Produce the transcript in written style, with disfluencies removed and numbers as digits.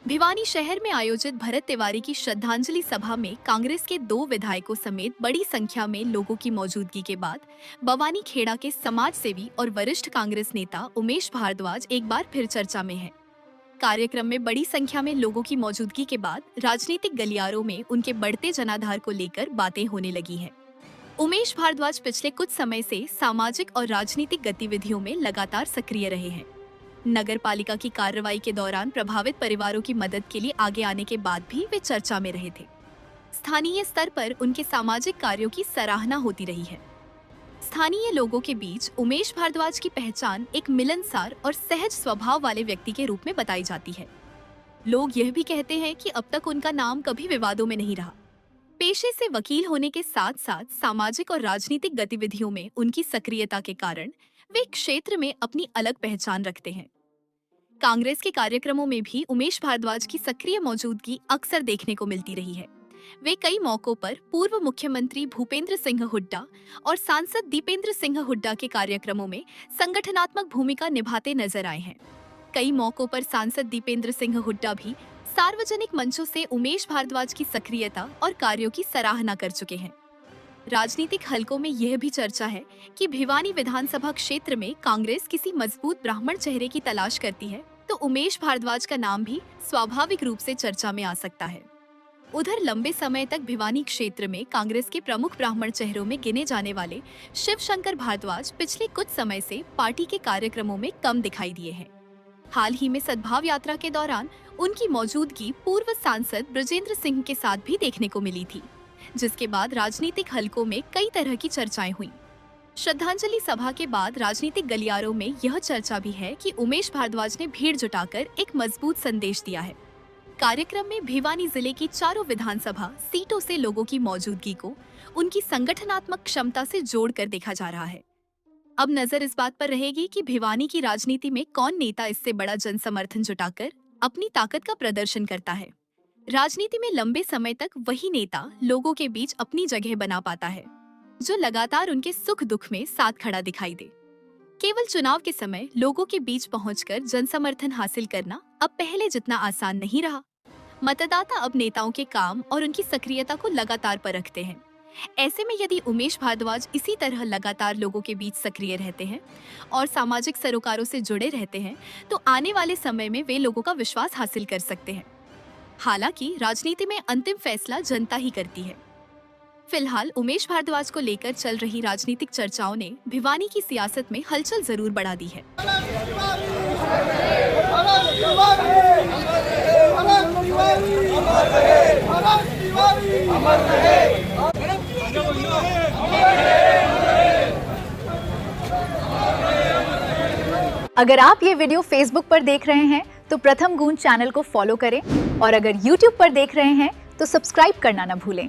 भिवानी शहर में आयोजित भरत तिवारी की श्रद्धांजलि सभा में कांग्रेस के 2 विधायकों समेत बड़ी संख्या में लोगों की मौजूदगी के बाद बवानी खेड़ा के समाज सेवी और वरिष्ठ कांग्रेस नेता उमेश भारद्वाज एक बार फिर चर्चा में हैं। कार्यक्रम में बड़ी संख्या में लोगों की मौजूदगी के बाद राजनीतिक गलियारों में उनके बढ़ते जनाधार को लेकर बातें होने लगी हैं। उमेश भारद्वाज पिछले कुछ समय से सामाजिक और राजनीतिक गतिविधियों में लगातार सक्रिय रहे हैं। नगर पालिका की कार्रवाई के दौरान प्रभावित परिवारों की मदद के लिए आगे आने के बाद भी वे चर्चा में रहे थे। स्थानीय स्तर पर उनके सामाजिक कार्यों की सराहना होती रही है। स्थानीय लोगों के बीच उमेश भारद्वाज की पहचान एक मिलनसार और सहज स्वभाव वाले व्यक्ति के रूप में बताई जाती है। लोग यह भी कहते हैं कि अब तक उनका नाम कभी विवादों में नहीं रहा। पेशे से वकील होने के साथ साथ सामाजिक और राजनीतिक गतिविधियों में उनकी सक्रियता के कारण वे क्षेत्र में अपनी अलग पहचान रखते हैं। कांग्रेस के कार्यक्रमों में भी उमेश भारद्वाज की सक्रिय मौजूदगी अक्सर देखने को मिलती रही है। वे कई मौकों पर पूर्व मुख्यमंत्री भूपेंद्र सिंह हुड्डा और सांसद दीपेंद्र सिंह हुड्डा के कार्यक्रमों में संगठनात्मक भूमिका निभाते नजर आए हैं। कई मौकों पर सांसद दीपेंद्र सिंह हुड्डा भी सार्वजनिक मंचों से उमेश भारद्वाज की सक्रियता और कार्यों की सराहना कर चुके हैं। राजनीतिक हलकों में यह भी चर्चा है कि भिवानी विधानसभा क्षेत्र में कांग्रेस किसी मजबूत ब्राह्मण चेहरे की तलाश करती है तो उमेश भारद्वाज का नाम भी स्वाभाविक रूप से चर्चा में आ सकता है। उधर लंबे समय तक भिवानी क्षेत्र में कांग्रेस के प्रमुख ब्राह्मण चेहरों में गिने जाने वाले शिवशंकर भारद्वाज पिछले कुछ समय से पार्टी के कार्यक्रमों में कम दिखाई दिए हैं। हाल ही में सद्भाव यात्रा के दौरान उनकी मौजूदगी पूर्व सांसद ब्रजेंद्र सिंह के साथ भी देखने को मिली थी, जिसके बाद राजनीतिक हलकों में कई तरह की चर्चाएं हुई। श्रद्धांजलि सभा के बाद राजनीतिक गलियारों में यह चर्चा भी है कि उमेश भारद्वाज ने भीड़ जुटाकर एक मजबूत संदेश दिया है। कार्यक्रम में भिवानी जिले की चारों विधानसभा सीटों से लोगों की मौजूदगी को उनकी संगठनात्मक क्षमता से जोड़कर देखा जा रहा है। अब नजर इस बात पर रहेगी कि भिवानी की राजनीति में कौन नेता इससे बड़ा जनसमर्थन जुटाकर अपनी ताकत का प्रदर्शन करता है। राजनीति में लंबे समय तक वही नेता लोगों के बीच अपनी जगह बना पाता है, जो लगातार उनके सुख दुख में साथ खड़ा दिखाई दे। केवल चुनाव के समय लोगों के बीच पहुंचकर जनसमर्थन हासिल करना अब पहले जितना आसान नहीं रहा। मतदाता अब नेताओं के काम और उनकी सक्रियता को लगातार परखते हैं। ऐसे में यदि उमेश भारद्वाज इसी तरह लगातार लोगों के बीच सक्रिय रहते हैं और सामाजिक सरोकारों से जुड़े रहते हैं तो आने वाले समय में वे लोगों का विश्वास हासिल कर सकते हैं। हालांकि राजनीति में अंतिम फैसला जनता ही करती है। फिलहाल उमेश भारद्वाज को लेकर चल रही राजनीतिक चर्चाओं ने भिवानी की सियासत में हलचल जरूर बढ़ा दी है। अगर आप ये वीडियो फेसबुक पर देख रहे हैं तो प्रथम गूंज चैनल को फॉलो करें और अगर यूट्यूब पर देख रहे हैं तो सब्सक्राइब करना न भूलें।